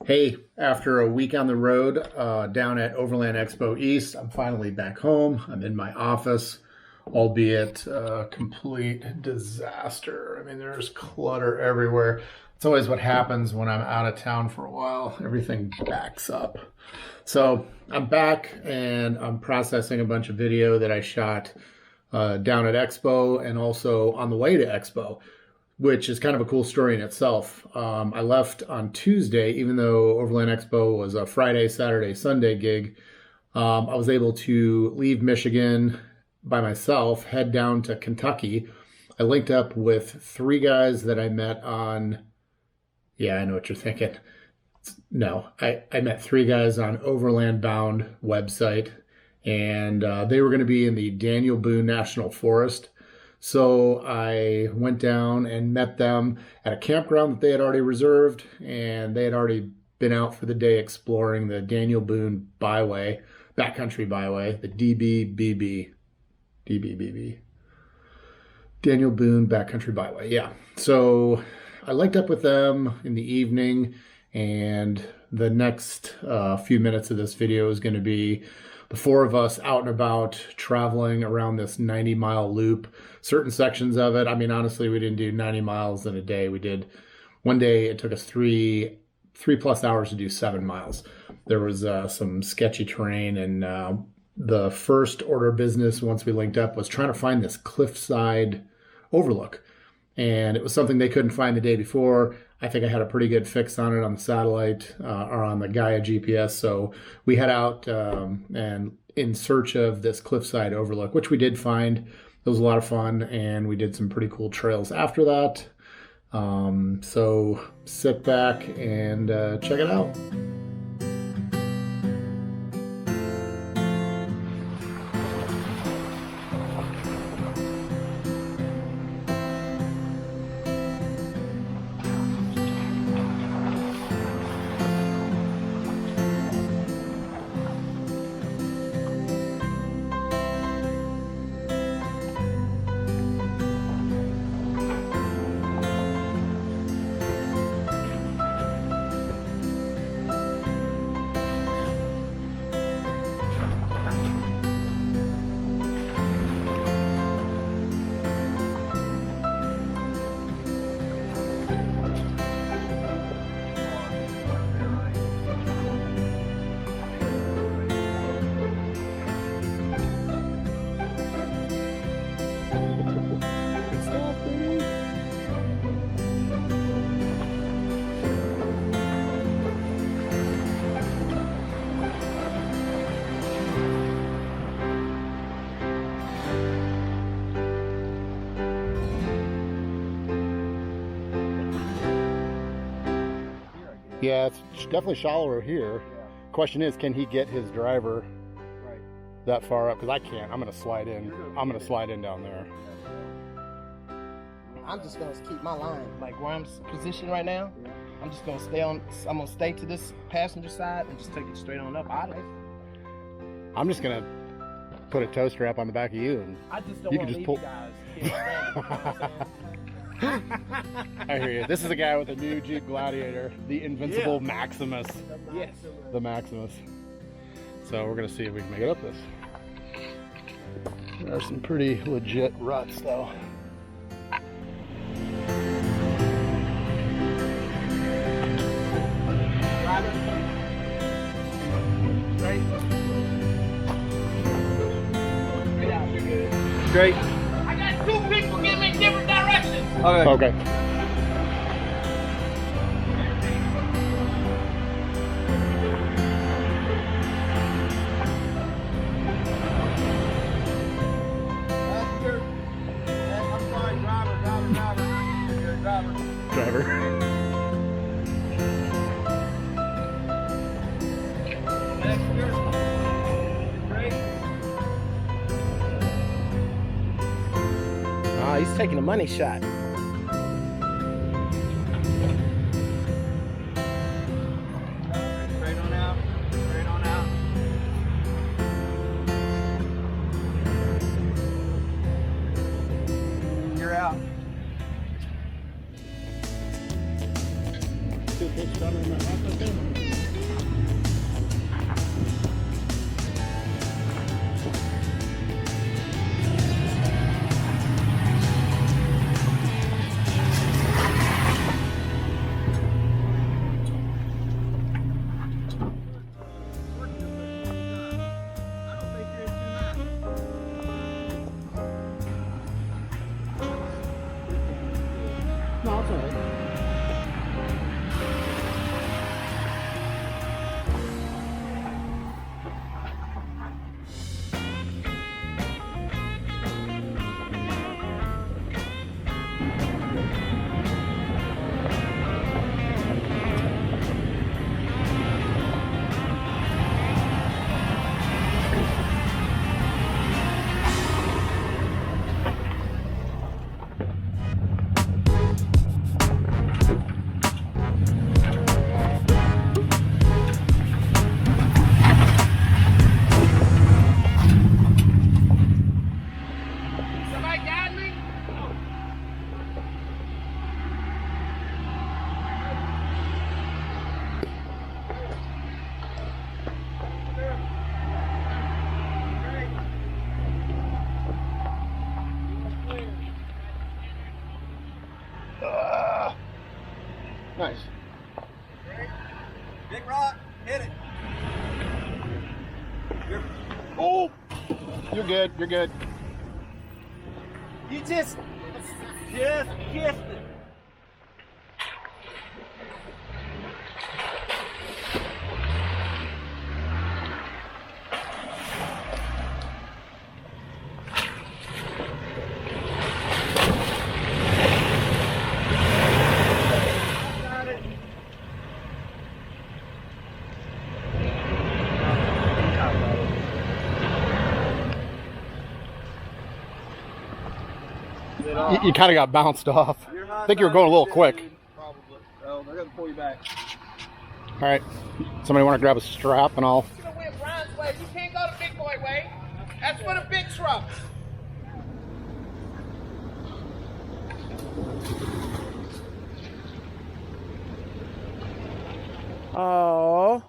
Hey, after a week on the road down at Overland Expo East, I'm finally back home. I'm in my office, albeit a complete disaster. I mean, there's clutter everywhere. It's always what happens when I'm out of town for a while. Everything backs up. So I'm back and I'm processing a bunch of video that I shot down at Expo and also on the way to Expo, which is kind of a cool story in itself. I left on Tuesday, even though Overland Expo was a Friday, Saturday, Sunday gig. I was able to leave Michigan by myself, head down to Kentucky. I linked up with three guys that I met on, yeah, I know what you're thinking. No, I met three guys on Overland Bound website, and they were going to be in the Daniel Boone National Forest. So I went down and met them at a campground that they had already reserved, and they had already been out for the day exploring the Daniel Boone Byway, Backcountry Byway, the DBBB, Daniel Boone Backcountry Byway, yeah. So I linked up with them in the evening, and the next few minutes of this video is going to be the four of us out and about traveling around this 90-mile loop. Certain sections of it, I mean, honestly, we didn't do 90 miles in a day. We did, one day it took us three plus hours to do 7 miles. There was some sketchy terrain, and the first order of business once we linked up was trying to find this cliffside overlook. And it was something they couldn't find the day before. I think I had a pretty good fix on it on the satellite or on the Gaia GPS. So we head out and in search of this cliffside overlook, which we did find. It was a lot of fun, and we did some pretty cool trails after that. So sit back and check it out. Yeah, it's definitely shallower here. Yeah. Question is, can he get his driver Right. that far up? Because I can't. I'm going to slide in. I'm going to slide in down there. I'm just gonna keep my line like where I'm positioned right now. I'm just gonna stay on. I'm gonna stay to this passenger side and just take it straight on up out of it. I'm just going to put a tow strap on the back of you, and I just don't you want can to just leave pull. you guys. I hear you. This is a guy with a new Jeep Gladiator, the invincible Yeah. Maximus. Yes. The Maximus. So we're going to see if we can make it up this. There are some pretty legit ruts, though. Straight. Straight out. You're good. Great. I got two people getting me different directions. Okay. I'm sorry, driver. You're a driver. Driver. He's taking a money shot. Straight on out. Straight on out. You're out. Still pitched under my house, I think. Nice. Big rock, hit it. Oh! You're good. You're good. You just kissed it. You kind of got bounced off. I think you were going a little quick. Probably. Oh, they're gonna pull you back. All right. Somebody want to grab a strap and I'll. You went Brian's way. You can't go the big boy way. That's for the big trucks. Oh,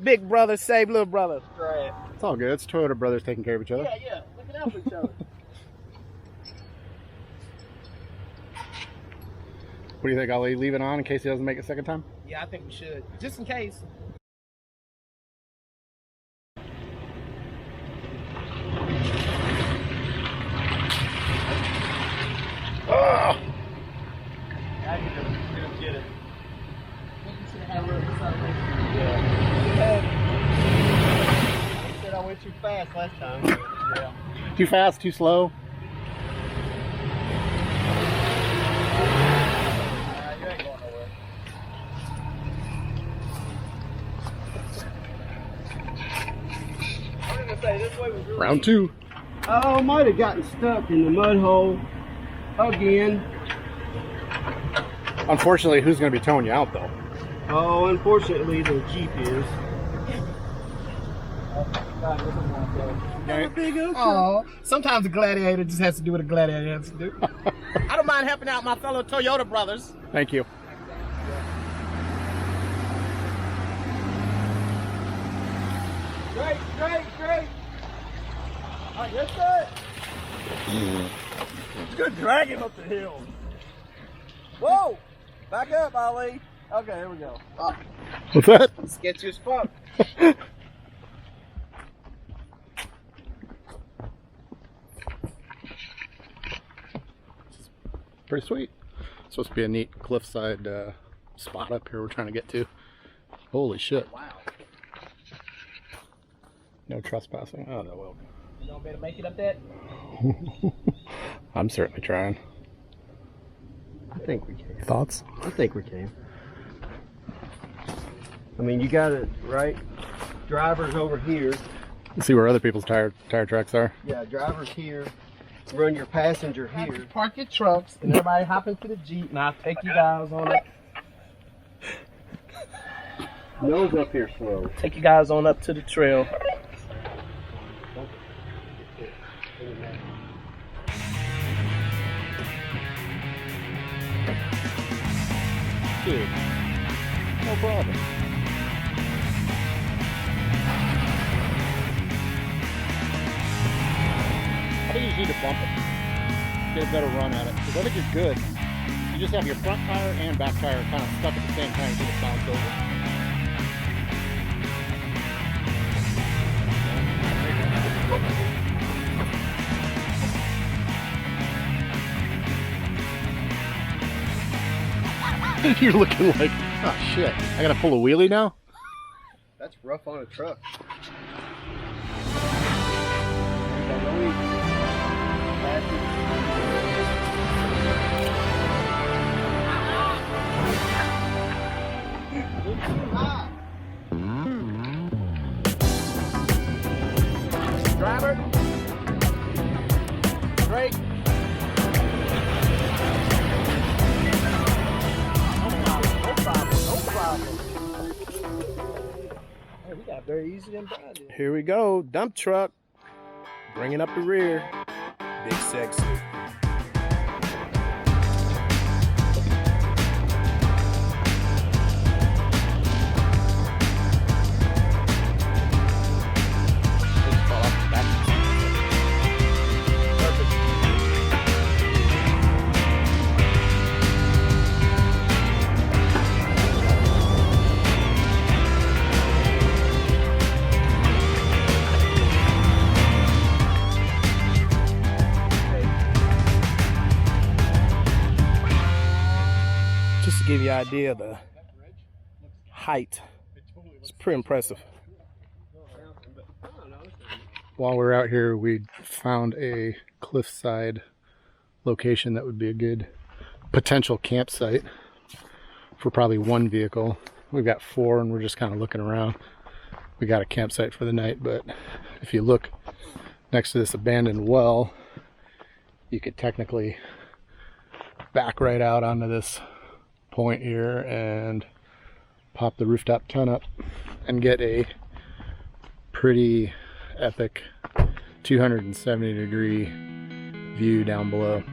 big brother save little brother. Right. It's all good. It's Toyota brothers taking care of each other. Yeah. Looking out for each other. What do you think? I'll leave it on in case he doesn't make it second time? Yeah, I think we should. Just in case. Oh! I need to get it. I said I went too fast last time. Yeah. Too fast, too slow. You ain't going nowhere. I was gonna say this way was really Round two. Oh, might have gotten stuck in the mud hole again. Unfortunately, who's going to be towing you out, though? Oh, unfortunately, the Jeep is. God, this is not good. Big old truck. Oh, sometimes a gladiator just has to do what a gladiator has to do. I don't mind helping out my fellow Toyota brothers. Thank you. Great. Oh, yes, sir. Good dragging up the hill. Whoa! Back up, Ali. Okay, here we go. Oh, What's that? Sketchy as fuck. Pretty sweet. Supposed to be a neat cliffside spot up here we're trying to get to. Holy shit. Wow. No trespassing. Oh, that will. You don't better make it up that? I'm certainly trying. I think we can. Thoughts? I think we can. I mean, you got it right. Driver's over here. See where other people's tire tracks are. Yeah, driver's here. Run your passenger here. Park your trucks and everybody hop into the Jeep and I'll take you guys on it. Nose up here slow. Take you guys on up to the trail. Dude, no problem. I think you just need to bump it. Get a better run at it. Because I think you're good. You just have your front tire and back tire kind of stuck at the same time. You just bounce over. You're looking like, oh shit, I gotta pull a wheelie now? That's rough on a truck. Driver. Brake. No problem. Hey, we got very easy and bad. Here we go. Dump truck. Bringing up the rear. Big sexy. give you an idea of the height. It's pretty impressive. While we're out here, we found a cliffside location that would be a good potential campsite for probably one vehicle. We've got 4 and we're just kind of looking around. We got a campsite for the night, but if you look next to this abandoned well, you could technically back right out onto this point here and pop the rooftop tent up and get a pretty epic 270-degree view down below.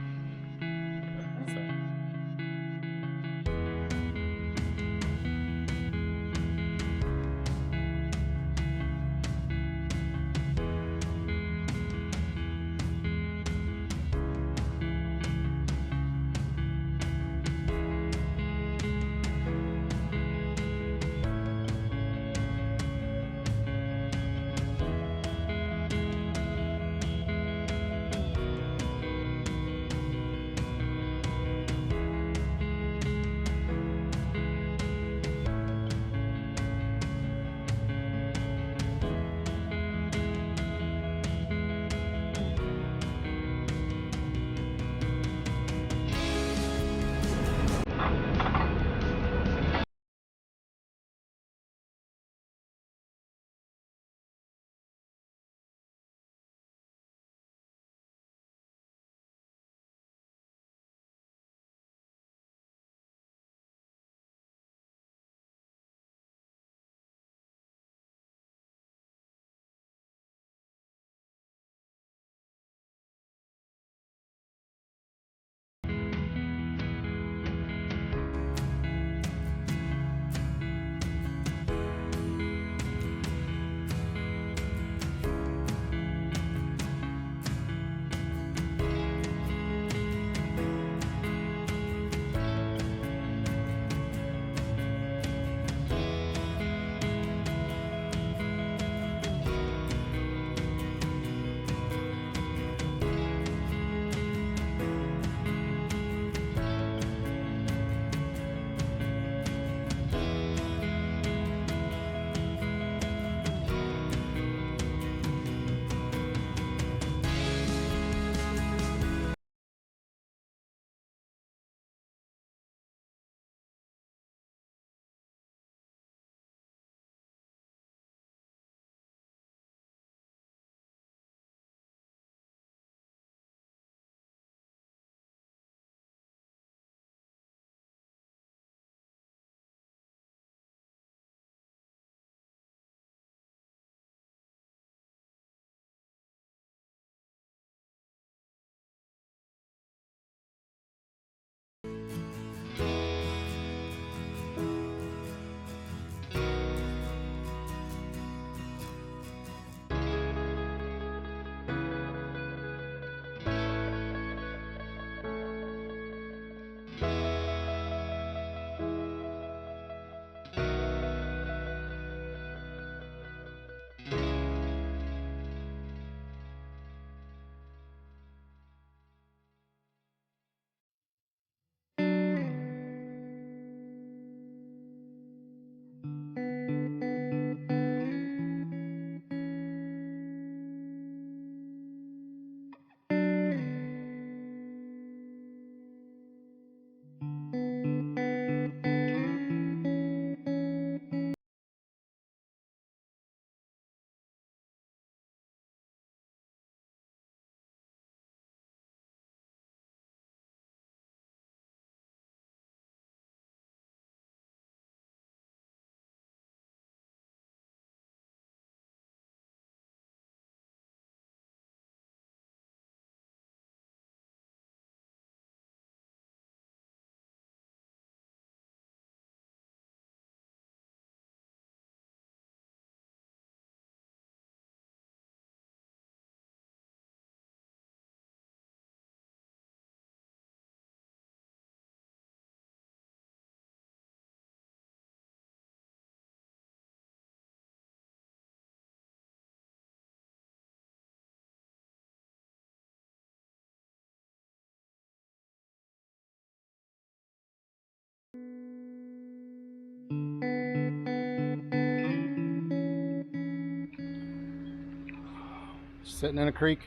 sitting in a creek,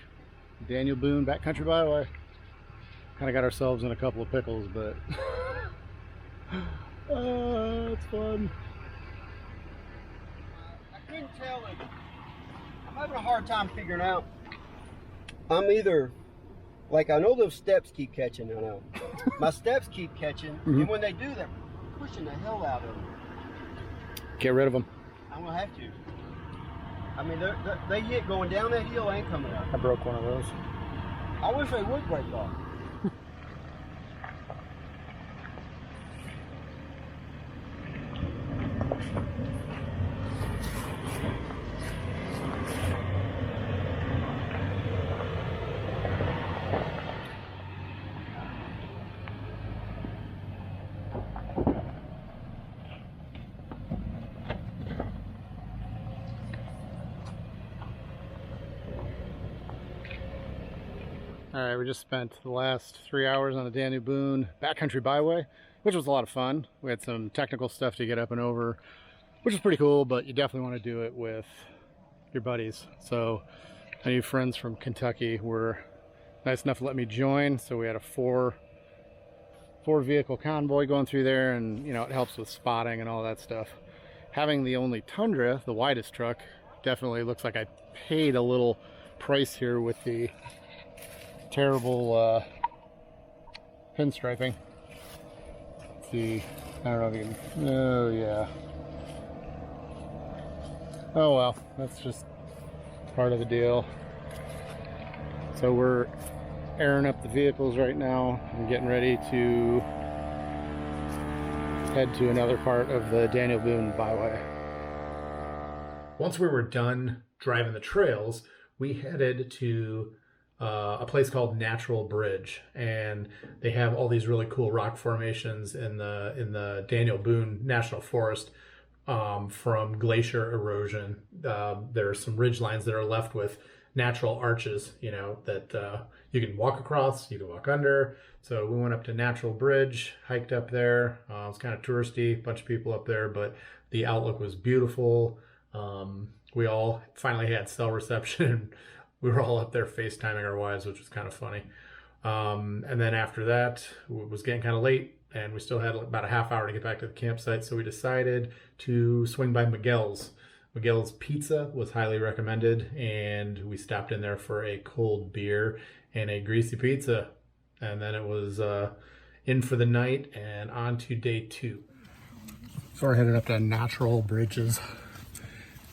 Daniel Boone Backcountry Byway. Kind of got ourselves in a couple of pickles, but it's fun. I couldn't tell it. I'm having a hard time figuring out. I'm either, like, I know those steps keep catching, I know. My steps keep catching, and when they do, they're pushing the hell out of them. Get rid of them. I'm gonna have to. I mean, they hit going down that hill and coming up. I broke one of those. I wish they would break off. All right, we just spent the last 3 hours on the Daniel Boone Backcountry Byway, which was a lot of fun. We had some technical stuff to get up and over, which was pretty cool, but you definitely want to do it with your buddies. So my new friends from Kentucky were nice enough to let me join. So we had a four vehicle convoy going through there, and you know, it helps with spotting and all that stuff. Having the only Tundra, the widest truck, definitely looks like I paid a little price here with the terrible pinstriping. Let's see, I don't know if you can, oh yeah. Oh well, that's just part of the deal. So we're airing up the vehicles right now and getting ready to head to another part of the Daniel Boone Byway. Once we were done driving the trails, we headed to a place called Natural Bridge, and they have all these really cool rock formations in the Daniel Boone National Forest from glacier erosion. There are some ridge lines that are left with natural arches, you know, that you can walk across, you can walk under. So we went up to Natural Bridge, hiked up there. It was kind of touristy, bunch of people up there, but the outlook was beautiful. We all finally had cell reception. We were all up there FaceTiming our wives, which was kind of funny. And then after that, it was getting kind of late, and we still had about a half hour to get back to the campsite. So we decided to swing by Miguel's. Miguel's Pizza was highly recommended, and we stopped in there for a cold beer and a greasy pizza. And then it was in for the night and on to day 2. So we're headed up to Natural Bridges.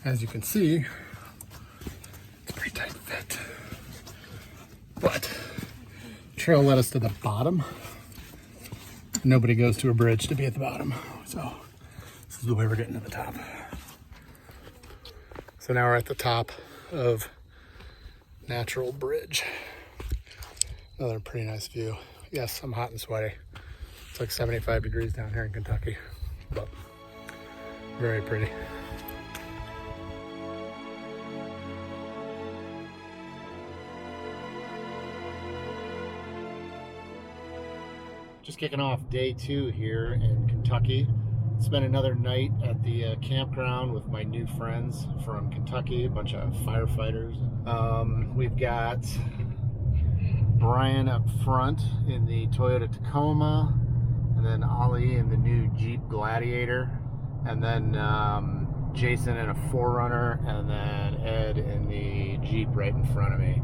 As you can see, it's a pretty tight fit. But trail led us to the bottom. Nobody goes to a bridge to be at the bottom. So this is the way we're getting to the top. So now we're at the top of Natural Bridge. Another pretty nice view. Yes, I'm hot and sweaty. It's like 75 degrees down here in Kentucky, but very pretty. Just kicking off day 2 here in Kentucky. Spent another night at the campground with my new friends from Kentucky, a bunch of firefighters. We've got Brian up front in the Toyota Tacoma, and then Ollie in the new Jeep Gladiator, and then Jason in a 4Runner, and then Ed in the Jeep right in front of me.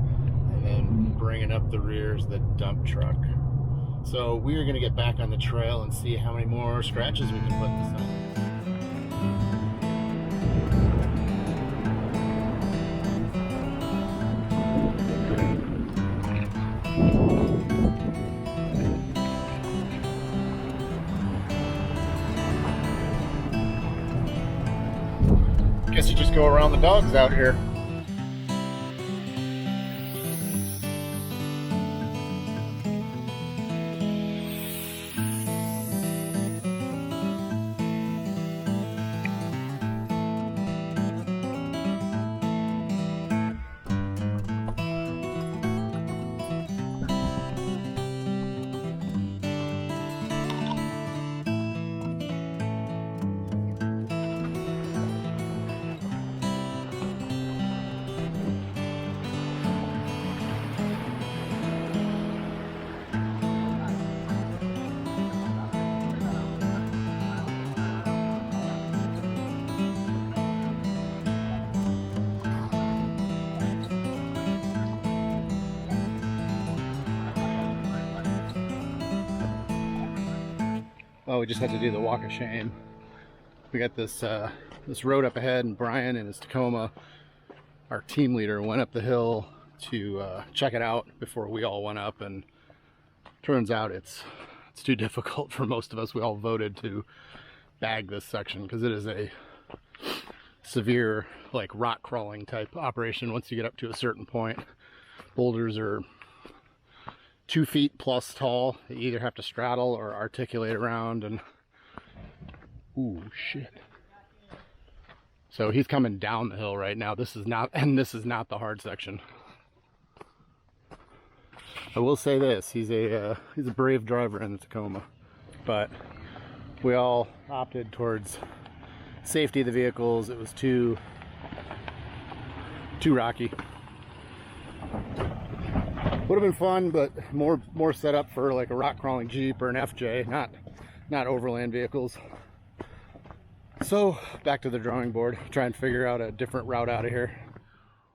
And then bringing up the rears, the dump truck. So we are going to get back on the trail and see how many more scratches we can put this on. Guess you just go around the dogs out here. Oh, we just had to do the walk of shame. We got this this road up ahead, and Brian and his Tacoma, our team leader, went up the hill to check it out before we all went up, and turns out it's too difficult for most of us. We all voted to bag this section because it is a severe, like, rock crawling type operation. Once you get up to a certain point, boulders are 2 feet plus tall. You either have to straddle or articulate around, and ooh, shit. So he's coming down the hill right now. This is not the hard section. I will say this: he's a brave driver in the Tacoma, but we all opted towards safety of the vehicles. It was too rocky. Would have been fun, but more set up for like a rock crawling Jeep or an FJ, not overland vehicles. So back to the drawing board, try and figure out a different route out of here.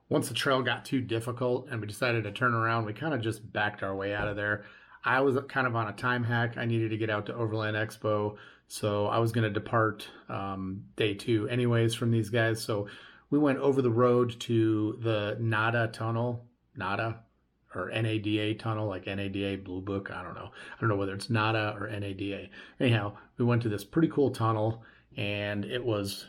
Once the trail got too difficult and we decided to turn around, we kind of just backed our way out of there. I was kind of on a time hack. I needed to get out to Overland Expo, so I was going to depart day 2 anyways from these guys. So we went over the road to the NADA tunnel, or NADA tunnel, like NADA Blue Book. I don't know whether it's NADA or NADA. Anyhow, we went to this pretty cool tunnel, and it was,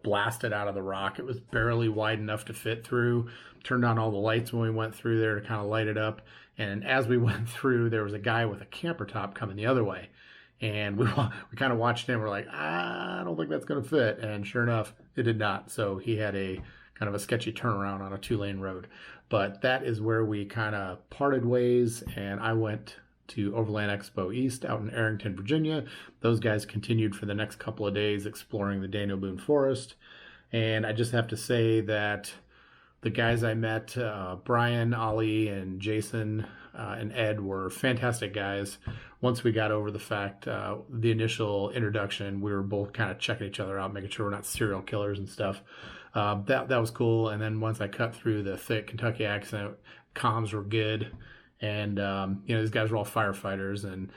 blasted out of the rock. It was barely wide enough to fit through. Turned on all the lights when we went through there to kind of light it up. And as we went through, there was a guy with a camper top coming the other way. And we kind of watched him. We're like, I don't think that's going to fit. And sure enough, it did not. So he had a kind of a sketchy turnaround on a 2-lane road. But that is where we kind of parted ways, and I went to Overland Expo East out in Arrington, Virginia. Those guys continued for the next couple of days exploring the Daniel Boone Forest. And I just have to say that the guys I met, Brian, Ali, and Jason, and Ed, were fantastic guys. Once we got over the fact, the initial introduction, we were both kind of checking each other out, making sure we're not serial killers and stuff. That was cool. And then once I cut through the thick Kentucky accent, comms were good. And, these guys were all firefighters, and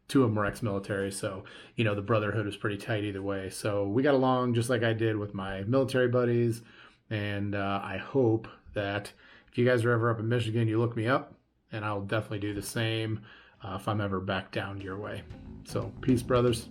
2 of them were ex-military. So, the brotherhood was pretty tight either way. So we got along just like I did with my military buddies. And I hope that if you guys are ever up in Michigan, you look me up, and I'll definitely do the same if I'm ever back down your way. So peace, brothers.